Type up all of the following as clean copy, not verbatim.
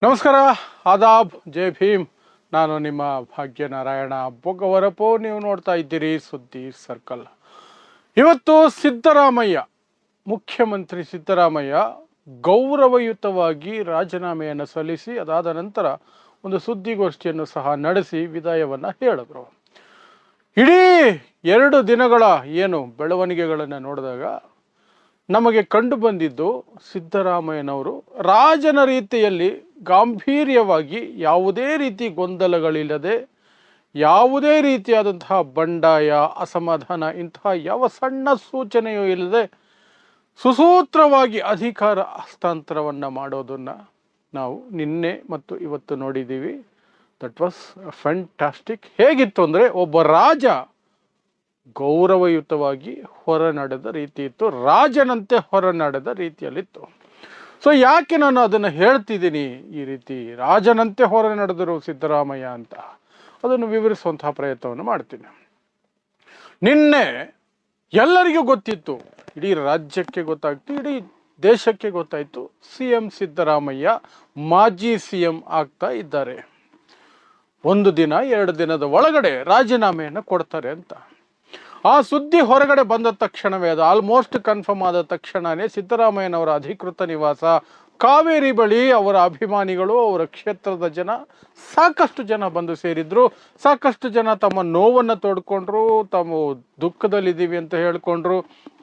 ನಮಸ್ಕಾರ, ಆದಾಬ್, ಜೈ ಭೀಮ್. ನಾನು ನಿಮ್ಮ ಭಾಗ್ಯನಾರಾಯಣ ಬೊಗ್ಗವರಪು. ನೀವು ನೋಡ್ತಾ ಇದ್ದೀರಿ ಸುದ್ದಿ ಸರ್ಕಲ್. ಇವತ್ತು ಸಿದ್ದರಾಮಯ್ಯ, ಮುಖ್ಯಮಂತ್ರಿ ಸಿದ್ದರಾಮಯ್ಯ ಗೌರವಯುತವಾಗಿ ರಾಜೀನಾಮೆಯನ್ನು ಸಲ್ಲಿಸಿ ಅದಾದ ನಂತರ ಒಂದು ಸುದ್ದಿಗೋಷ್ಠಿಯನ್ನು ಸಹ ನಡೆಸಿ ವಿದಾಯವನ್ನು ಹೇಳಿದ್ರು. ಇಡೀ 2 ದಿನಗಳ ಏನು ಬೆಳವಣಿಗೆಗಳನ್ನು ನೋಡಿದಾಗ ನಮಗೆ ಕಂಡು ಬಂದಿದ್ದು ಸಿದ್ದರಾಮಯ್ಯನವರು ರಾಜನ ರೀತಿಯಲ್ಲಿ ಗಾಂಭೀರ್ಯವಾಗಿ ಯಾವುದೇ ರೀತಿ ಗೊಂದಲಗಳಿಲ್ಲದೆ, ಯಾವುದೇ ರೀತಿಯಾದಂತಹ ಬಂಡಾಯ, ಅಸಮಾಧಾನ ಇಂತಹ ಯಾವ ಸಣ್ಣ ಸೂಚನೆಯೂ ಇಲ್ಲದೆ ಸುಸೂತ್ರವಾಗಿ ಅಧಿಕಾರ ಹಸ್ತಾಂತರವನ್ನು ಮಾಡೋದನ್ನು ನಾವು ನಿನ್ನೆ ಮತ್ತು ಇವತ್ತು ನೋಡಿದ್ದೀವಿ. That was fantastic. ಹೇಗಿತ್ತು ಅಂದರೆ, ಒಬ್ಬ ರಾಜ ಗೌರವಯುತವಾಗಿ ಹೊರನಡೆದ ರೀತಿ ಇತ್ತು, ರಾಜನಂತೆ ಹೊರನಡೆದ ರೀತಿಯಲ್ಲಿತ್ತು. ಸೊ ಯಾಕೆ ನಾನು ಅದನ್ನು ಹೇಳ್ತಿದ್ದೀನಿ, ಈ ರೀತಿ ರಾಜನಂತೆ ಹೊರ ನಡೆದರು ಸಿದ್ದರಾಮಯ್ಯ ಅಂತ, ಅದನ್ನು ವಿವರಿಸುವಂತಹ ಪ್ರಯತ್ನವನ್ನು ಮಾಡ್ತೀನಿ. ನಿನ್ನೆ ಎಲ್ಲರಿಗೂ ಗೊತ್ತಿತ್ತು, ಇಡೀ ರಾಜ್ಯಕ್ಕೆ ಗೊತ್ತಾಗ್ತು, ಇಡೀ ದೇಶಕ್ಕೆ ಗೊತ್ತಾಯಿತು, CM ಸಿದ್ದರಾಮಯ್ಯ ಮಾಜಿ CM ಆಗ್ತಾ ಇದ್ದಾರೆ. 1 ದಿನ 2 ದಿನದ ಒಳಗಡೆ ರಾಜೀನಾಮೆಯನ್ನು ಕೊಡ್ತಾರೆ ಅಂತ ಆ ಸುದ್ದಿ ಹೊರಗಡೆ ಬಂದ ತಕ್ಷಣವೇ, ಅದು ಆಲ್ಮೋಸ್ಟ್ ಕನ್ಫರ್ಮ್ ಆದ ತಕ್ಷಣವೇ ಸಿದ್ದರಾಮಯ್ಯನವರ ಅಧಿಕೃತ ನಿವಾಸ ಕಾವೇರಿ ಬಳಿ ಅವರ ಅಭಿಮಾನಿಗಳು, ಅವರ ಕ್ಷೇತ್ರದ ಜನ, ಸಾಕಷ್ಟು ಜನ ಬಂದು ಸೇರಿದ್ರು. ಸಾಕಷ್ಟು ಜನ ತಮ್ಮ ನೋವನ್ನು ತೋಡ್ಕೊಂಡ್ರು, ತಾವು ದುಃಖದಲ್ಲಿದ್ದೀವಿ ಅಂತ ಹೇಳ್ಕೊಂಡ್ರು,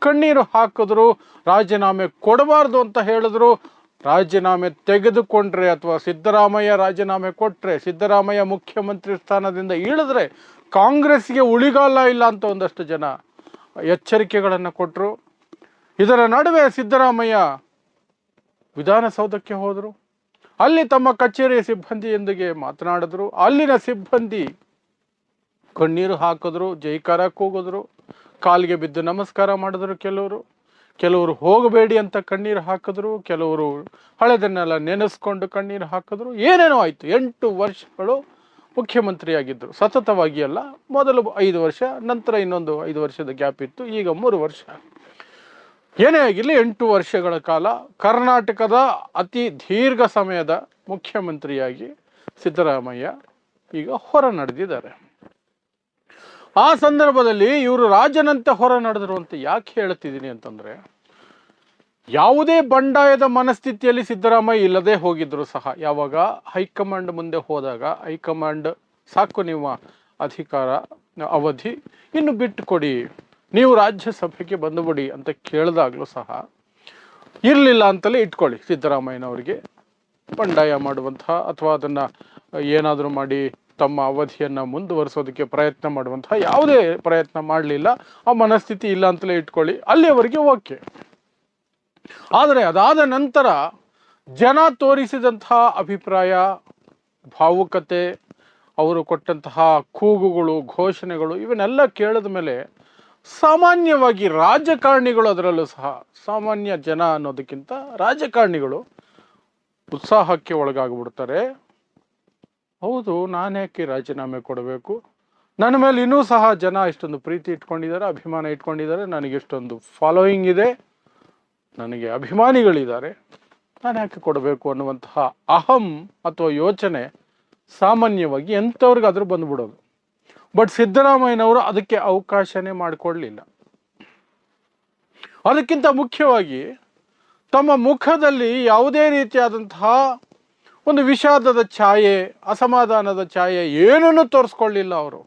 ಕಣ್ಣೀರು ಹಾಕಿದ್ರು, ರಾಜೀನಾಮೆ ಕೊಡಬಾರ್ದು ಅಂತ ಹೇಳಿದ್ರು. ರಾಜೀನಾಮೆ ತೆಗೆದುಕೊಂಡ್ರೆ ಅಥವಾ ಸಿದ್ದರಾಮಯ್ಯ ರಾಜೀನಾಮೆ ಕೊಟ್ಟರೆ, ಸಿದ್ದರಾಮಯ್ಯ ಮುಖ್ಯಮಂತ್ರಿ ಸ್ಥಾನದಿಂದ ಇಳಿದ್ರೆ ಕಾಂಗ್ರೆಸ್ಗೆ ಉಳಿಗಾಲ ಇಲ್ಲ ಅಂತ ಒಂದಷ್ಟು ಜನ ಎಚ್ಚರಿಕೆಗಳನ್ನು ಕೊಟ್ಟರು. ಇದರ ನಡುವೆ ಸಿದ್ದರಾಮಯ್ಯ ವಿಧಾನಸೌಧಕ್ಕೆ ಹೋದರು. ಅಲ್ಲಿ ತಮ್ಮ ಕಚೇರಿಯ ಸಿಬ್ಬಂದಿಯೊಂದಿಗೆ ಮಾತನಾಡಿದ್ರು. ಅಲ್ಲಿನ ಸಿಬ್ಬಂದಿ ಕಣ್ಣೀರು ಹಾಕಿದ್ರು, ಜೈಕಾರ ಕೂಗಿದ್ರು, ಕಾಲಿಗೆ ಬಿದ್ದು ನಮಸ್ಕಾರ ಮಾಡಿದ್ರು. ಕೆಲವರು ಹೋಗಬೇಡಿ ಅಂತ ಕಣ್ಣೀರು ಹಾಕಿದ್ರು, ಕೆಲವರು ಹಳೆದನ್ನೆಲ್ಲ ನೆನೆಸ್ಕೊಂಡು ಕಣ್ಣೀರು ಹಾಕಿದ್ರು. ಏನೇನೋ ಆಯಿತು. 8 ವರ್ಷಗಳು ಮುಖ್ಯಮಂತ್ರಿಯಾಗಿದ್ದರು, ಸತತವಾಗಿ ಅಲ್ಲ. ಮೊದಲು 5 ವರ್ಷ, ನಂತರ ಇನ್ನೊಂದು 5 ವರ್ಷದ ಗ್ಯಾಪ್ ಇತ್ತು, ಈಗ 3 ವರ್ಷ. ಏನೇ ಆಗಿರಲಿ, 8 ವರ್ಷಗಳ ಕಾಲ ಕರ್ನಾಟಕದ ಅತಿ ದೀರ್ಘ ಸಮಯದ ಮುಖ್ಯಮಂತ್ರಿಯಾಗಿ ಸಿದ್ದರಾಮಯ್ಯ ಈಗ ಹೊರ ನಡೆದಿದ್ದಾರೆ. ಆ ಸಂದರ್ಭದಲ್ಲಿ ಇವರು ರಾಜನಂತೆ ಹೊರ ನಡೆದರು ಅಂತ ಯಾಕೆ ಹೇಳ್ತಿದ್ದೀನಿ ಅಂತಂದರೆ, ಯಾವುದೇ ಬಂಡಾಯದ ಮನಸ್ಥಿತಿಯಲ್ಲಿ ಸಿದ್ದರಾಮಯ್ಯ ಇಲ್ಲದೆ ಹೋಗಿದ್ರು ಸಹ, ಯಾವಾಗ ಹೈಕಮಾಂಡ್ ಮುಂದೆ ಹೋದಾಗ ಹೈಕಮಾಂಡ್ ಸಾಕು, ನಿಮ್ಮ ಅಧಿಕಾರ ಅವಧಿ ಇನ್ನು ಬಿಟ್ಟು ಕೊಡಿ, ನೀವು ರಾಜ್ಯಸಭೆಗೆ ಬಂದುಬಿಡಿ ಅಂತ ಕೇಳಿದಾಗಲೂ ಸಹ ಇರಲಿಲ್ಲ ಅಂತಲೇ ಇಟ್ಕೊಳ್ಳಿ. ಸಿದ್ದರಾಮಯ್ಯನವರಿಗೆ ಬಂಡಾಯ ಮಾಡುವಂತಹ ಅಥವಾ ಅದನ್ನು ಏನಾದರೂ ಮಾಡಿ ತಮ್ಮ ಅವಧಿಯನ್ನು ಮುಂದುವರಿಸೋದಕ್ಕೆ ಪ್ರಯತ್ನ ಮಾಡುವಂತಹ ಯಾವುದೇ ಪ್ರಯತ್ನ ಮಾಡಲಿಲ್ಲ. ಆ ಮನಸ್ಥಿತಿ ಇಲ್ಲ ಅಂತಲೇ ಇಟ್ಕೊಳ್ಳಿ, ಅಲ್ಲಿಯವರೆಗೆ ಓಕೆ. ಆದರೆ ಅದಾದ ನಂತರ ಜನ ತೋರಿಸಿದಂತಹ ಅಭಿಪ್ರಾಯ, ಭಾವುಕತೆ, ಅವರು ಕೊಟ್ಟಂತಹ ಕೂಗುಗಳು, ಘೋಷಣೆಗಳು, ಇವನ್ನೆಲ್ಲ ಕೇಳಿದ ಮೇಲೆ ಸಾಮಾನ್ಯವಾಗಿ ರಾಜಕಾರಣಿಗಳು, ಅದರಲ್ಲೂ ಸಹ ಸಾಮಾನ್ಯ ಜನ ಅನ್ನೋದಕ್ಕಿಂತ ರಾಜಕಾರಣಿಗಳು ಉತ್ಸಾಹಕ್ಕೆ ಒಳಗಾಗ್ಬಿಡ್ತಾರೆ. ಹೌದು, ನಾನ್ಯಾಕೆ ರಾಜೀನಾಮೆ ಕೊಡಬೇಕು, ನನ್ನ ಮೇಲೆ ಇನ್ನೂ ಸಹ ಜನ ಇಷ್ಟೊಂದು ಪ್ರೀತಿ ಇಟ್ಕೊಂಡಿದ್ದಾರೆ, ಅಭಿಮಾನ ಇಟ್ಕೊಂಡಿದ್ದಾರೆ, ನನಗೆ ಇಷ್ಟೊಂದು ಫಾಲೋಯಿಂಗ್ ಇದೆ, ನನಗೆ ಅಭಿಮಾನಿಗಳಿದ್ದಾರೆ, ನಾನು ಯಾಕೆ ಕೊಡಬೇಕು ಅನ್ನುವಂತಹ ಅಹಂ ಅಥವಾ ಯೋಚನೆ ಸಾಮಾನ್ಯವಾಗಿ ಎಂಥವ್ರಿಗಾದ್ರೂ ಬಂದ್ಬಿಡೋದು. ಬಟ್ ಸಿದ್ದರಾಮಯ್ಯನವರು ಅದಕ್ಕೆ ಅವಕಾಶನೇ ಮಾಡಿಕೊಡ್ಲಿಲ್ಲ. ಅದಕ್ಕಿಂತ ಮುಖ್ಯವಾಗಿ ತಮ್ಮ ಮುಖದಲ್ಲಿ ಯಾವುದೇ ರೀತಿಯಾದಂತಹ ಒಂದು ವಿಷಾದದ ಛಾಯೆ, ಅಸಮಾಧಾನದ ಛಾಯೆ ಏನನ್ನೂ ತೋರಿಸ್ಕೊಳ್ಳಿಲ್ಲ ಅವರು.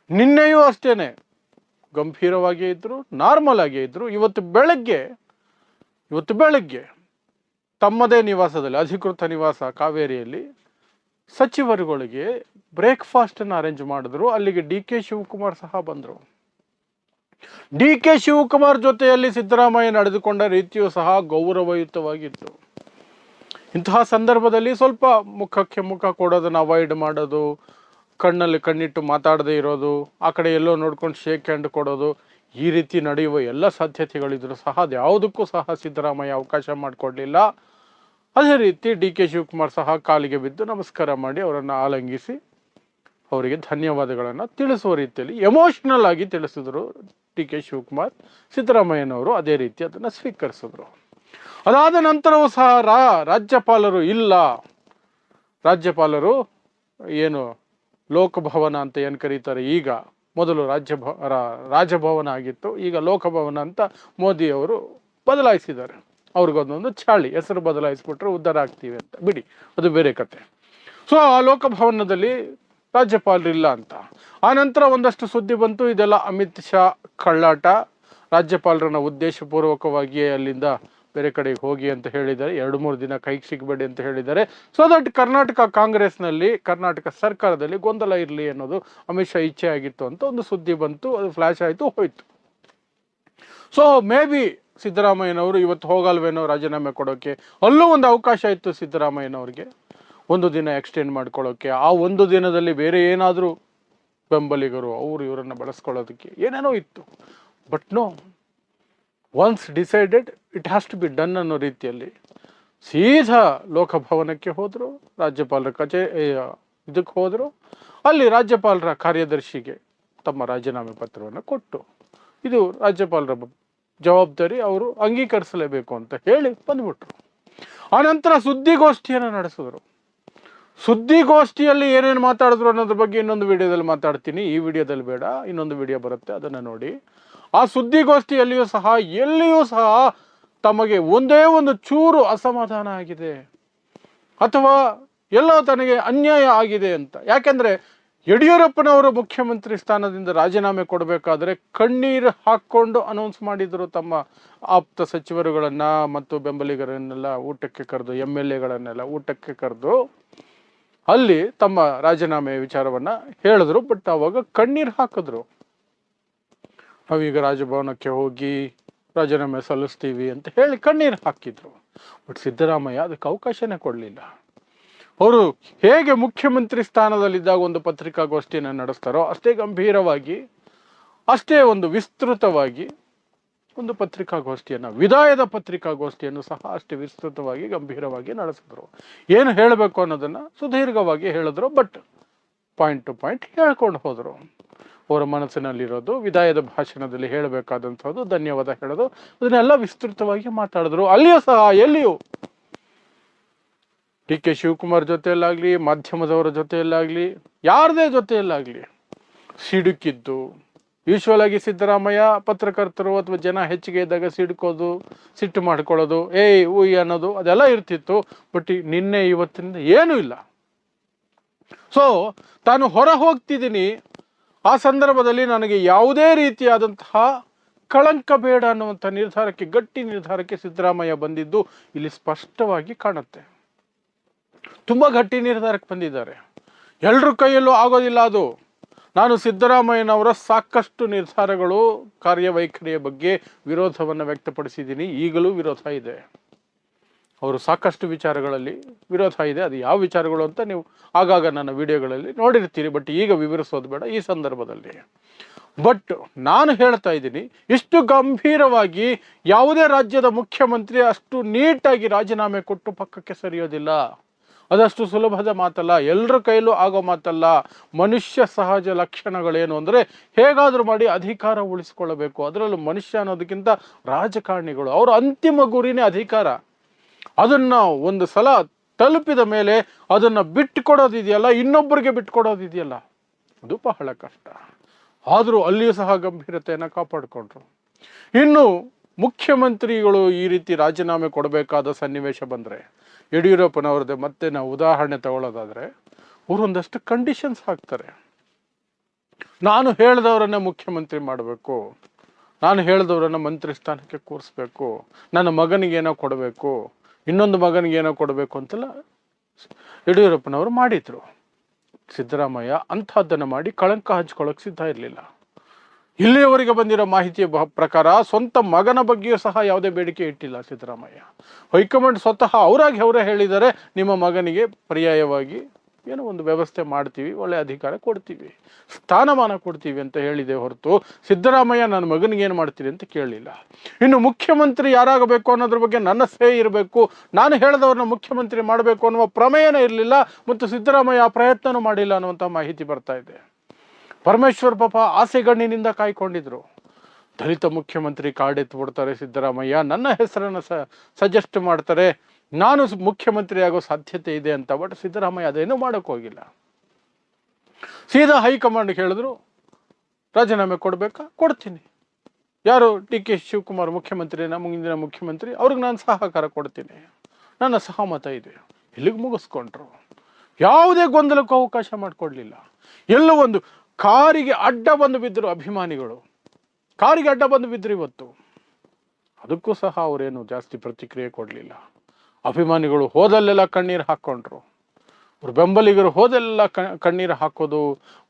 ನಿನ್ನೆಯೂ ಅಷ್ಟೇನೆ ಗಂಭೀರವಾಗಿಯೇ ಇದ್ದರು, ನಾರ್ಮಲ್ ಆಗೇ ಇದ್ದರು. ಇವತ್ತು ಬೆಳಗ್ಗೆ ತಮ್ಮದೇ ನಿವಾಸದಲ್ಲಿ, ಅಧಿಕೃತ ನಿವಾಸ ಕಾವೇರಿಯಲ್ಲಿ ಸಚಿವರುಗಳಿಗೆ ಬ್ರೇಕ್ಫಾಸ್ಟನ್ನು ಅರೇಂಜ್ ಮಾಡಿದ್ರು. ಅಲ್ಲಿಗೆ DK ಶಿವಕುಮಾರ್ ಸಹ ಬಂದರು. DK ಶಿವಕುಮಾರ್ ಜೊತೆಯಲ್ಲಿ ಸಿದ್ದರಾಮಯ್ಯ ನಡೆದುಕೊಂಡ ರೀತಿಯೂ ಸಹ ಗೌರವಯುತವಾಗಿತ್ತು. ಇಂತಹ ಸಂದರ್ಭದಲ್ಲಿ ಸ್ವಲ್ಪ ಮುಖಕ್ಕೆ ಮುಖ ಕೊಡೋದನ್ನು ಅವಾಯ್ಡ್ ಮಾಡೋದು, ಕಣ್ಣಲ್ಲಿ ಕಣ್ಣಿಟ್ಟು ಮಾತಾಡದೇ ಇರೋದು, ಆ ಕಡೆ ಎಲ್ಲೋ ನೋಡ್ಕೊಂಡು ಶೇಕ್ ಹ್ಯಾಂಡ್ ಕೊಡೋದು, ಈ ರೀತಿ ನಡೆಯುವ ಎಲ್ಲ ಸಾಧ್ಯತೆಗಳಿದ್ರು ಸಹ ಅದ್ಯಾವುದಕ್ಕೂ ಸಹ ಸಿದ್ದರಾಮಯ್ಯ ಅವಕಾಶ ಮಾಡಿಕೊಡ್ಲಿಲ್ಲ. ಅದೇ ರೀತಿ DK ಶಿವಕುಮಾರ್ ಸಹ ಕಾಲಿಗೆ ಬಿದ್ದು ನಮಸ್ಕಾರ ಮಾಡಿ ಅವರನ್ನು ಆಲಂಗಿಸಿ ಅವರಿಗೆ ಧನ್ಯವಾದಗಳನ್ನು ತಿಳಿಸುವ ರೀತಿಯಲ್ಲಿ ಎಮೋಷ್ನಲ್ ಆಗಿ ತಿಳಿಸಿದ್ರು DK ಶಿವಕುಮಾರ್. ಸಿದ್ದರಾಮಯ್ಯನವರು ಅದೇ ರೀತಿ ಅದನ್ನು ಸ್ವೀಕರಿಸಿದ್ರು. ಅದಾದ ನಂತರವೂ ಸಹ ರಾಜ್ಯಪಾಲರು ಇಲ್ಲ, ರಾಜ್ಯಪಾಲರು ಏನು ಲೋಕಭವನ ಅಂತ ಏನು ಕರೀತಾರೆ, ಈಗ ಮೊದಲು ರಾಜಭವನ ಆಗಿತ್ತು, ಈಗ ಲೋಕಭವನ ಅಂತ ಮೋದಿಯವರು ಬದಲಾಯಿಸಿದ್ದಾರೆ. ಅವ್ರಿಗೊಂದೊಂದು ಚಾಳಿ ಹೆಸರು ಬದಲಾಯಿಸ್ಬಿಟ್ರೆ ಉದ್ಧಾರ ಆಗ್ತೀವಿ ಅಂತ, ಬಿಡಿ ಅದು ಬೇರೆ ಕತೆ. ಸೊ ಆ ಲೋಕಭವನದಲ್ಲಿ ರಾಜ್ಯಪಾಲರಿಲ್ಲ ಅಂತ. ಆ ನಂತರ ಒಂದಷ್ಟು ಸುದ್ದಿ ಬಂತು, ಇದೆಲ್ಲ ಅಮಿತ್ ಶಾ ಕಳ್ಳಾಟ, ರಾಜ್ಯಪಾಲರನ್ನ ಉದ್ದೇಶಪೂರ್ವಕವಾಗಿಯೇ ಅಲ್ಲಿಂದ ಬೇರೆ ಕಡೆಗೆ ಹೋಗಿ ಅಂತ ಹೇಳಿದ್ದಾರೆ, 2-3 ದಿನ ಕೈಗೆ ಸಿಗಬೇಡಿ ಅಂತ ಹೇಳಿದ್ದಾರೆ. ಸೊ ದಟ್ ಕರ್ನಾಟಕ ಕಾಂಗ್ರೆಸ್ನಲ್ಲಿ, ಕರ್ನಾಟಕ ಸರ್ಕಾರದಲ್ಲಿ ಗೊಂದಲ ಇರಲಿ ಅನ್ನೋದು ಅಮಿತ್ ಶಾ ಇಚ್ಛೆ ಆಗಿತ್ತು ಅಂತ ಒಂದು ಸುದ್ದಿ ಬಂತು. ಅದು ಫ್ಲಾಶ್ ಆಯಿತು, ಹೋಯ್ತು. ಸೊ ಮೇ ಬಿ ಸಿದ್ದರಾಮಯ್ಯನವರು ಇವತ್ತು ಹೋಗಲ್ವೇನೋ ರಾಜೀನಾಮೆ ಕೊಡೋಕ್ಕೆ. ಅಲ್ಲೂ ಒಂದು ಅವಕಾಶ ಇತ್ತು ಸಿದ್ದರಾಮಯ್ಯನವ್ರಿಗೆ, 1 ದಿನ ಎಕ್ಸ್ಟೆಂಡ್ ಮಾಡ್ಕೊಳ್ಳೋಕ್ಕೆ. ಆ 1 ದಿನದಲ್ಲಿ ಬೇರೆ ಏನಾದರೂ ಬೆಂಬಲಿಗರು ಅವರು ಇವರನ್ನು ಬಳಸ್ಕೊಳ್ಳೋದಕ್ಕೆ ಏನೇನೋ ಇತ್ತು. But no, once decided it has to be done ಅನ್ನೋ ರೀತಿಯಲ್ಲಿ ಸೀದಾ ಲೋಕಭವನಕ್ಕೆ ಹೋದರು, ರಾಜ್ಯಪಾಲರ ಇದಕ್ಕೆ ಹೋದರು. ಅಲ್ಲಿ ರಾಜ್ಯಪಾಲರ ಕಾರ್ಯದರ್ಶಿಗೆ ತಮ್ಮ ರಾಜೀನಾಮೆ ಪತ್ರವನ್ನು ಕೊಟ್ಟು, ಇದು ರಾಜ್ಯಪಾಲರ ಜವಾಬ್ದಾರಿ, ಅವರು ಅಂಗೀಕರಿಸಲೇಬೇಕು ಅಂತ ಹೇಳಿ ಬಂದ್ಬಿಟ್ರು. ಆನಂತರ ಸುದ್ದಿಗೋಷ್ಠಿಯನ್ನು ನಡೆಸಿದ್ರು. ಸುದ್ದಿಗೋಷ್ಠಿಯಲ್ಲಿ ಏನೇನು ಮಾತಾಡಿದ್ರು ಅನ್ನೋದ್ರ ಬಗ್ಗೆ ಇನ್ನೊಂದು ವಿಡಿಯೋದಲ್ಲಿ ಮಾತಾಡ್ತೀನಿ. ಈ ವಿಡಿಯೋದಲ್ಲಿ ಬೇಡ, ಇನ್ನೊಂದು ವಿಡಿಯೋ ಬರುತ್ತೆ, ಅದನ್ನು ನೋಡಿ. ಆ ಸುದ್ದಿಗೋಷ್ಠಿಯಲ್ಲಿಯೂ ಸಹ ಎಲ್ಲಿಯೂ ಸಹ ತಮಗೆ ಒಂದೇ ಒಂದು ಚೂರು ಅಸಮಾಧಾನ ಆಗಿದೆ ಅಥವಾ ಎಲ್ಲೋ ತನಗೆ ಅನ್ಯಾಯ ಆಗಿದೆ ಅಂತ. ಯಾಕೆಂದರೆ ಯಡಿಯೂರಪ್ಪನವರು ಮುಖ್ಯಮಂತ್ರಿ ಸ್ಥಾನದಿಂದ ರಾಜೀನಾಮೆ ಕೊಡಬೇಕಾದ್ರೆ ಕಣ್ಣೀರು ಹಾಕ್ಕೊಂಡು ಅನೌನ್ಸ್ ಮಾಡಿದರು. ತಮ್ಮ ಆಪ್ತ ಸಚಿವರುಗಳನ್ನು ಮತ್ತು ಬೆಂಬಲಿಗರನ್ನೆಲ್ಲ ಊಟಕ್ಕೆ ಕರೆದು, MLAಗಳನ್ನೆಲ್ಲ ಊಟಕ್ಕೆ ಕರೆದು ಅಲ್ಲಿ ತಮ್ಮ ರಾಜೀನಾಮೆ ವಿಚಾರವನ್ನು ಹೇಳಿದ್ರು. ಬಟ್ ಆವಾಗ ಕಣ್ಣೀರು ಹಾಕಿದ್ರು. ನಾವೀಗ ರಾಜಭವನಕ್ಕೆ ಹೋಗಿ ರಾಜೀನಾಮೆ ಸಲ್ಲಿಸ್ತೀವಿ ಅಂತ ಹೇಳಿ ಕಣ್ಣೀರು ಹಾಕಿದ್ರು. ಬಟ್ ಸಿದ್ದರಾಮಯ್ಯ ಅದಕ್ಕೆ ಅವಕಾಶನೇ ಕೊಡಲಿಲ್ಲ. ಅವರು ಹೇಗೆ ಮುಖ್ಯಮಂತ್ರಿ ಸ್ಥಾನದಲ್ಲಿದ್ದಾಗ ಒಂದು ಪತ್ರಿಕಾಗೋಷ್ಠಿಯನ್ನು ನಡೆಸ್ತಾರೋ ಅಷ್ಟೇ ಗಂಭೀರವಾಗಿ, ಅಷ್ಟೇ ಒಂದು ವಿಸ್ತೃತವಾಗಿ ಒಂದು ಪತ್ರಿಕಾಗೋಷ್ಠಿಯನ್ನು, ವಿದಾಯದ ಪತ್ರಿಕಾಗೋಷ್ಠಿಯನ್ನು ಸಹ ಅಷ್ಟೇ ವಿಸ್ತೃತವಾಗಿ ಗಂಭೀರವಾಗಿ ನಡೆಸಿದ್ರು. ಏನು ಹೇಳಬೇಕು ಅನ್ನೋದನ್ನು ಸುದೀರ್ಘವಾಗಿ ಹೇಳಿದ್ರು. ಬಟ್ ಪಾಯಿಂಟ್ ಟು ಪಾಯಿಂಟ್ ಹೇಳ್ಕೊಂಡು ಹೋದರು. ಅವರ ಮನಸ್ಸಿನಲ್ಲಿರೋದು, ವಿದಾಯದ ಭಾಷಣದಲ್ಲಿ ಹೇಳಬೇಕಾದಂಥದ್ದು, ಧನ್ಯವಾದ ಹೇಳೋದು, ಅದನ್ನೆಲ್ಲ ವಿಸ್ತೃತವಾಗಿ ಮಾತಾಡಿದ್ರು. ಅಲ್ಲಿಯೂ ಸಹ ಎಲ್ಲಿಯೂ DK ಶಿವಕುಮಾರ್ ಜೊತೆಯಲ್ಲಾಗಲಿ, ಮಾಧ್ಯಮದವರ ಜೊತೆಯಲ್ಲಾಗಲಿ, ಯಾರದೇ ಜೊತೆಯಲ್ಲಾಗಲಿ ಸಿಡುಕಿದ್ದು. ಯೂಶ್ವಲ್ ಆಗಿ ಸಿದ್ದರಾಮಯ್ಯ ಪತ್ರಕರ್ತರು ಅಥವಾ ಜನ ಹೆಚ್ಚಿಗೆ ಇದ್ದಾಗ ಸಿಡುಕೋದು, ಸಿಟ್ಟು ಮಾಡ್ಕೊಳ್ಳೋದು, ಉಯ್ ಅನ್ನೋದು ಅದೆಲ್ಲ ಇರ್ತಿತ್ತು. ಬಟ್ ನಿನ್ನೆ ಇವತ್ತಿನಿಂದ ಏನೂ ಇಲ್ಲ. ಸೊ ತಾನು ಹೊರ ಹೋಗ್ತಿದ್ದೀನಿ, ಆ ಸಂದರ್ಭದಲ್ಲಿ ನನಗೆ ಯಾವುದೇ ರೀತಿಯಾದಂತಹ ಕಳಂಕ ಬೇಡ ಅನ್ನುವಂಥ ನಿರ್ಧಾರಕ್ಕೆ, ಗಟ್ಟಿ ನಿರ್ಧಾರಕ್ಕೆ ಸಿದ್ದರಾಮಯ್ಯ ಬಂದಿದ್ದು ಇಲ್ಲಿ ಸ್ಪಷ್ಟವಾಗಿ ಕಾಣುತ್ತೆ. ತುಂಬ ಗಟ್ಟಿ ನಿರ್ಧಾರಕ್ಕೆ ಬಂದಿದ್ದಾರೆ. ಎಲ್ಲರ ಕೈಯಲ್ಲೂ ಆಗೋದಿಲ್ಲ ಅದು. ನಾನು ಸಿದ್ದರಾಮಯ್ಯನವರ ಸಾಕಷ್ಟು ನಿರ್ಧಾರಗಳು, ಕಾರ್ಯವೈಖರಿಯ ಬಗ್ಗೆ ವಿರೋಧವನ್ನು ವ್ಯಕ್ತಪಡಿಸಿದ್ದೀನಿ. ಈಗಲೂ ವಿರೋಧ ಇದೆ. ಅವರು ಸಾಕಷ್ಟು ವಿಚಾರಗಳಲ್ಲಿ ವಿರೋಧ ಇದೆ. ಅದು ಯಾವ ವಿಚಾರಗಳು ಅಂತ ನೀವು ಆಗಾಗ ನನ್ನ ವಿಡಿಯೋಗಳಲ್ಲಿ ನೋಡಿರ್ತೀರಿ. ಬಟ್ ಈಗ ವಿವರಿಸೋದು ಬೇಡ ಈ ಸಂದರ್ಭದಲ್ಲಿ. ಬಟ್ ನಾನು ಹೇಳ್ತಾ ಇದ್ದೀನಿ, ಇಷ್ಟು ಗಂಭೀರವಾಗಿ ಯಾವುದೇ ರಾಜ್ಯದ ಮುಖ್ಯಮಂತ್ರಿ ಅಷ್ಟು ನೀಟಾಗಿ ರಾಜೀನಾಮೆ ಕೊಟ್ಟು ಪಕ್ಕಕ್ಕೆ ಸರಿಯೋದಿಲ್ಲ. ಅದಷ್ಟು ಸುಲಭದ ಮಾತಲ್ಲ, ಎಲ್ಲರ ಕೈಯಲ್ಲೂ ಆಗೋ ಮಾತಲ್ಲ. ಮನುಷ್ಯ ಸಹಜ ಲಕ್ಷಣಗಳೇನು ಅಂದರೆ ಹೇಗಾದರೂ ಮಾಡಿ ಅಧಿಕಾರ ಉಳಿಸ್ಕೊಳ್ಳಬೇಕು. ಅದರಲ್ಲೂ ಮನುಷ್ಯ ಅನ್ನೋದಕ್ಕಿಂತ ರಾಜಕಾರಣಿಗಳು, ಅವರ ಅಂತಿಮ ಗುರಿನೇ ಅಧಿಕಾರ. ಅದನ್ನು ಒಂದು ಸಲ ತಲುಪಿದ ಮೇಲೆ ಅದನ್ನು ಬಿಟ್ಟುಕೊಡೋದಿದೆಯಲ್ಲ, ಇನ್ನೊಬ್ಬರಿಗೆ ಬಿಟ್ಟುಕೊಡೋದಿದೆಯಲ್ಲ, ಅದು ಬಹಳ ಕಷ್ಟ. ಆದರೂ ಅಲ್ಲಿಯೂ ಸಹ ಗಂಭೀರತೆಯನ್ನು ಕಾಪಾಡಿಕೊಂಡ್ರು. ಇನ್ನು ಮುಖ್ಯಮಂತ್ರಿಗಳು ಈ ರೀತಿ ರಾಜೀನಾಮೆ ಕೊಡಬೇಕಾದ ಸನ್ನಿವೇಶ ಬಂದರೆ, ಯಡಿಯೂರಪ್ಪನವ್ರದ್ದೇ ಮತ್ತೆ ನಾವು ಉದಾಹರಣೆ ತಗೊಳ್ಳೋದಾದರೆ, ಅವರು ಒಂದಷ್ಟು ಕಂಡೀಷನ್ಸ್ ಹಾಕ್ತಾರೆ. ನಾನು ಹೇಳಿದವರನ್ನೇ ಮುಖ್ಯಮಂತ್ರಿ ಮಾಡಬೇಕು, ನಾನು ಹೇಳಿದವರನ್ನು ಮಂತ್ರಿ ಸ್ಥಾನಕ್ಕೆ ಕೂರಿಸ್ಬೇಕು, ನನ್ನ ಮಗನಿಗೇನೋ ಕೊಡಬೇಕು, ಇನ್ನೊಂದು ಮಗನಿಗೇನೋ ಕೊಡಬೇಕು ಅಂತೆಲ್ಲ ಯಡಿಯೂರಪ್ಪನವರು ಮಾಡಿದರು. ಸಿದ್ದರಾಮಯ್ಯ ಅಂಥದ್ದನ್ನು ಮಾಡಿ ಕಳಂಕ ಹಂಚ್ಕೊಳ್ಳೋಕೆ ಸಿದ್ಧ ಇರಲಿಲ್ಲ. ಇಲ್ಲಿಯವರೆಗೆ ಬಂದಿರೋ ಮಾಹಿತಿಯ ಪ್ರಕಾರ ಸ್ವಂತ ಮಗನ ಬಗ್ಗೆಯೂ ಸಹ ಯಾವುದೇ ಬೇಡಿಕೆ ಇಟ್ಟಿಲ್ಲ ಸಿದ್ದರಾಮಯ್ಯ. ಹೈಕಮಾಂಡ್ ಸ್ವತಃ ಅವರೇ ಹೇಳಿದ್ದಾರೆ, ನಿಮ್ಮ ಮಗನಿಗೆ ಪರ್ಯಾಯವಾಗಿ ಏನೋ ಒಂದು ವ್ಯವಸ್ಥೆ ಮಾಡ್ತೀವಿ, ಒಳ್ಳೆ ಅಧಿಕಾರ ಕೊಡ್ತೀವಿ, ಸ್ಥಾನಮಾನ ಕೊಡ್ತೀವಿ ಅಂತ ಹೇಳಿದೆ ಹೊರತು ಸಿದ್ದರಾಮಯ್ಯ ನನ್ನ ಮಗನಿಗೆ ಏನು ಮಾಡ್ತೀರಿ ಅಂತ ಕೇಳಲಿಲ್ಲ. ಇನ್ನು ಮುಖ್ಯಮಂತ್ರಿ ಯಾರಾಗಬೇಕು ಅನ್ನೋದ್ರ ಬಗ್ಗೆ ನನ್ನ ಸೇ ಇರಬೇಕು, ನಾನು ಹೇಳಿದವ್ರನ್ನ ಮುಖ್ಯಮಂತ್ರಿ ಮಾಡಬೇಕು ಅನ್ನುವ ಪ್ರಮೇಯನೇ ಇರಲಿಲ್ಲ. ಮತ್ತು ಸಿದ್ದರಾಮಯ್ಯ ಆ ಪ್ರಯತ್ನನೂ ಮಾಡಿಲ್ಲ ಅನ್ನುವಂಥ ಮಾಹಿತಿ ಬರ್ತಾ ಇದೆ. ಪರಮೇಶ್ವರ್ ಪಾಪ ಆಸೆಗಣ್ಣಿನಿಂದ ಕಾಯ್ಕೊಂಡಿದ್ರು. ದಲಿತ ಮುಖ್ಯಮಂತ್ರಿ ಕಾರ್ಡ್ ಎತ್ಬಿಡ್ತಾರೆ ಸಿದ್ದರಾಮಯ್ಯ, ನನ್ನ ಹೆಸರನ್ನು ಸಜೆಸ್ಟ್ ಮಾಡ್ತಾರೆ, ನಾನು ಮುಖ್ಯಮಂತ್ರಿ ಆಗೋ ಸಾಧ್ಯತೆ ಇದೆ ಅಂತ. ಬಟ್ ಸಿದ್ದರಾಮಯ್ಯ ಅದೇನೂ ಮಾಡೋಕ್ಕೆ ಹೋಗಿಲ್ಲ. ಸೀದಾ ಹೈಕಮಾಂಡ್ಗೆ ಹೇಳಿದ್ರು ರಾಜೀನಾಮೆ ಕೊಡಬೇಕಾ, ಕೊಡ್ತೀನಿ. ಯಾರು ಡಿ ಕೆ ಶಿವಕುಮಾರ್ ಮುಖ್ಯಮಂತ್ರಿನ ಮುಂದಿನ ಮುಖ್ಯಮಂತ್ರಿ, ಅವ್ರಿಗೆ ನಾನು ಸಹಕಾರ ಕೊಡ್ತೀನಿ, ನನ್ನ ಸಹಮತ ಇದೆ. ಇಲ್ಲಿಗೆ ಮುಗಿಸ್ಕೊಂಡ್ರು. ಯಾವುದೇ ಗೊಂದಲಕ್ಕೂ ಅವಕಾಶ ಮಾಡಿಕೊಡ್ಲಿಲ್ಲ. ಎಲ್ಲೋ ಒಂದು ಕಾರಿಗೆ ಅಡ್ಡ ಬಂದು ಬಿದ್ದರು ಅಭಿಮಾನಿಗಳು, ಕಾರಿಗೆ ಅಡ್ಡ ಬಂದು ಬಿದ್ದರು ಇವತ್ತು. ಅದಕ್ಕೂ ಸಹ ಅವರೇನು ಜಾಸ್ತಿ ಪ್ರತಿಕ್ರಿಯೆ ಕೊಡಲಿಲ್ಲ. ಅಭಿಮಾನಿಗಳು ಹೋದಲ್ಲೆಲ್ಲ ಕಣ್ಣೀರು ಹಾಕ್ಕೊಂಡ್ರು. ಅವ್ರ ಬೆಂಬಲಿಗರು ಹೋದೆಲ್ಲ ಕಣ್ಣೀರು ಹಾಕೋದು,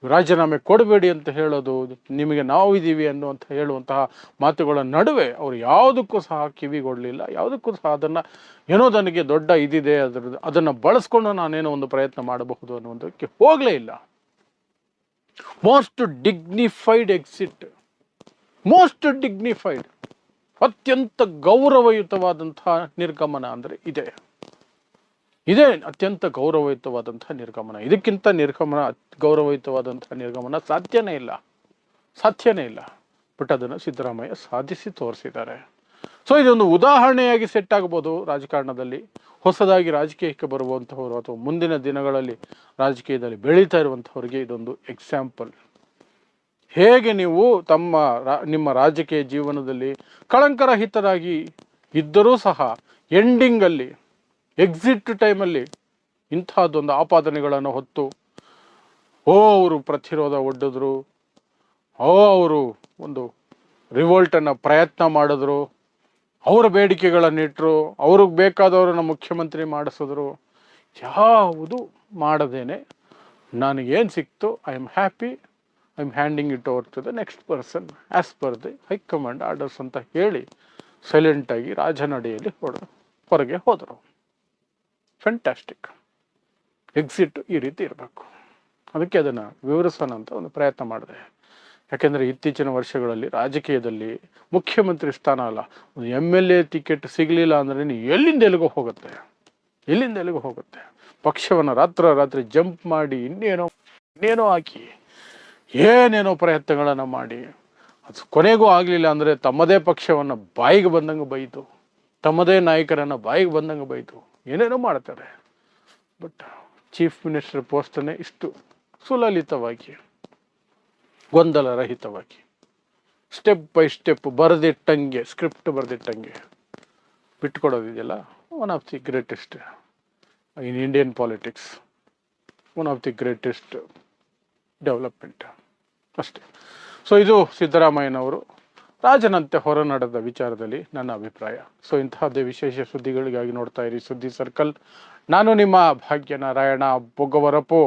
ರಾಜೀನಾಮೆ ಕೊಡಬೇಡಿ ಅಂತ ಹೇಳೋದು, ನಿಮಗೆ ನಾವು ಇದ್ದೀವಿ ಅನ್ನುವಂಥ ಹೇಳುವಂತಹ ಮಾತುಗಳ ನಡುವೆ ಅವರು ಯಾವುದಕ್ಕೂ ಸಹ ಕಿವಿಗೊಡಲಿಲ್ಲ. ಯಾವುದಕ್ಕೂ ಸಹ ಏನೋ ನನಗೆ ದೊಡ್ಡ ಇದಿದೆ, ಅದನ್ನು ಬಳಸ್ಕೊಂಡು ನಾನೇನೋ ಒಂದು ಪ್ರಯತ್ನ ಮಾಡಬಹುದು ಅನ್ನುವಂಥಕ್ಕೆ ಹೋಗಲೇ ಇಲ್ಲ. Most dignified exit, most dignified, ಅತ್ಯಂತ ಗೌರವಯುತವಾದಂತಹ ನಿರ್ಗಮನ ಅಂದರೆ ಇದೇ ಅತ್ಯಂತ ಗೌರವಯುತವಾದಂತಹ ನಿರ್ಗಮನ. ಇದಕ್ಕಿಂತ ಗೌರವಯುತವಾದಂತಹ ನಿರ್ಗಮನ ಸಾಧ್ಯನೇ ಇಲ್ಲ. ಬಟ್ ಅದನ್ನು ಸಿದ್ದರಾಮಯ್ಯ ಸಾಧಿಸಿ ತೋರಿಸಿದ್ದಾರೆ. ಸೊ ಇದೊಂದು ಉದಾಹರಣೆಯಾಗಿ ಸೆಟ್ ಆಗ್ಬೋದು ರಾಜಕಾರಣದಲ್ಲಿ. ಹೊಸದಾಗಿ ರಾಜಕೀಯಕ್ಕೆ ಬರುವಂಥವರು ಅಥವಾ ಮುಂದಿನ ದಿನಗಳಲ್ಲಿ ರಾಜಕೀಯದಲ್ಲಿ ಬೆಳೀತಾ ಇರುವಂಥವ್ರಿಗೆ ಇದೊಂದು ಎಕ್ಸಾಂಪಲ್. ಹೇಗೆ ನೀವು ನಿಮ್ಮ ರಾಜಕೀಯ ಜೀವನದಲ್ಲಿ ಕಳಂಕರಹಿತರಾಗಿ ಇದ್ದರೂ ಸಹ ಎಂಡಿಂಗಲ್ಲಿ, ಎಕ್ಸಿಟ್ ಟೈಮಲ್ಲಿ ಇಂಥದ್ದೊಂದು ಆಪಾದನೆಗಳನ್ನು ಹೊತ್ತು ಅವರು ಪ್ರತಿರೋಧ ಒಡ್ಡಿದ್ರು, ಅವರು ಒಂದು ರಿವೋಲ್ಟನ್ನು ಪ್ರಯತ್ನ ಮಾಡಿದ್ರು, ಅವರ ಬೇಡಿಕೆಗಳನ್ನಿಟ್ಟರು, ಅವ್ರಿಗೆ ಬೇಕಾದವರನ್ನು ಮುಖ್ಯಮಂತ್ರಿ ಮಾಡಿಸಿದ್ರು. ಯಾವುದು ಮಾಡದೇನೆ ನನಗೇನು ಸಿಕ್ತು, I am happy, I am handing it over to the next person as per the high command orders ಅಂತ ಹೇಳಿ ಸೈಲೆಂಟಾಗಿ ರಾಜನಡಿಯಲ್ಲಿ ಹೊರಗೆ ಹೋದರು. ಫ್ಯಾಂಟಾಸ್ಟಿಕ್. ಎಕ್ಸಿಟ್ ಈ ರೀತಿ ಇರಬೇಕು. ಅದಕ್ಕೆ ಅದನ್ನು ವಿವರಿಸೋಣ ಅಂತ ಒಂದು ಪ್ರಯತ್ನ ಮಾಡಿದೆ. ಯಾಕೆಂದರೆ ಇತ್ತೀಚಿನ ವರ್ಷಗಳಲ್ಲಿ ರಾಜಕೀಯದಲ್ಲಿ ಮುಖ್ಯಮಂತ್ರಿ ಸ್ಥಾನ ಅಲ್ಲ, ಒಂದು MLA ಟಿಕೆಟ್ ಸಿಗಲಿಲ್ಲ ಅಂದರೆ ಎಲ್ಲಿಂದ ಎಲ್ಲಿಗೋ ಹೋಗುತ್ತೆ. ಪಕ್ಷವನ್ನು ರಾತ್ರಿ ಜಂಪ್ ಮಾಡಿ ಇನ್ನೇನೋ ಹಾಕಿ ಏನೇನೋ ಪ್ರಯತ್ನಗಳನ್ನು ಮಾಡಿ ಅದು ಕೊನೆಗೂ ಆಗಲಿಲ್ಲ ಅಂದರೆ ತಮ್ಮದೇ ಪಕ್ಷವನ್ನು ಬಾಯಿಗೆ ಬಂದಂಗೆ ಬೈತು, ತಮ್ಮದೇ ನಾಯಕರನ್ನು ಬಾಯಿಗೆ ಬಂದಂಗೆ ಬೈತು, ಏನೇನೋ ಮಾಡ್ತಾರೆ. ಬಟ್ ಚೀಫ್ ಮಿನಿಸ್ಟರ್ ಪೋಸ್ಟನ್ನೇ ಇಷ್ಟು ಸುಲಲಿತವಾಗಿ, ಗೊಂದಲರಹಿತವಾಗಿ, ಸ್ಟೆಪ್ ಬೈ ಸ್ಟೆಪ್ ಸ್ಕ್ರಿಪ್ಟ್ ಬರೆದಿಟ್ಟಂಗೆ ಬಿಟ್ಕೊಡೋದಿದೆಯಲ್ಲ, one of the greatest in Indian politics, one of the greatest development ಅಷ್ಟೇ. ಸೊ ಇದು ಸಿದ್ದರಾಮಯ್ಯನವರು ರಾಜನಂತೆ ಹೊರನಡೆದ ವಿಚಾರದಲ್ಲಿ ನನ್ನ ಅಭಿಪ್ರಾಯ. ಸೊ ಇಂತಹದ್ದೇ ವಿಶೇಷ ಸುದ್ದಿಗಳಿಗಾಗಿ ನೋಡ್ತಾ ಇರಿ ಸುದ್ದಿ ಸರ್ಕಲ್. ನಾನು ನಿಮ್ಮ ಭಾಗ್ಯನಾರಾಯಣ ಬೊಗ್ಗವರಪು.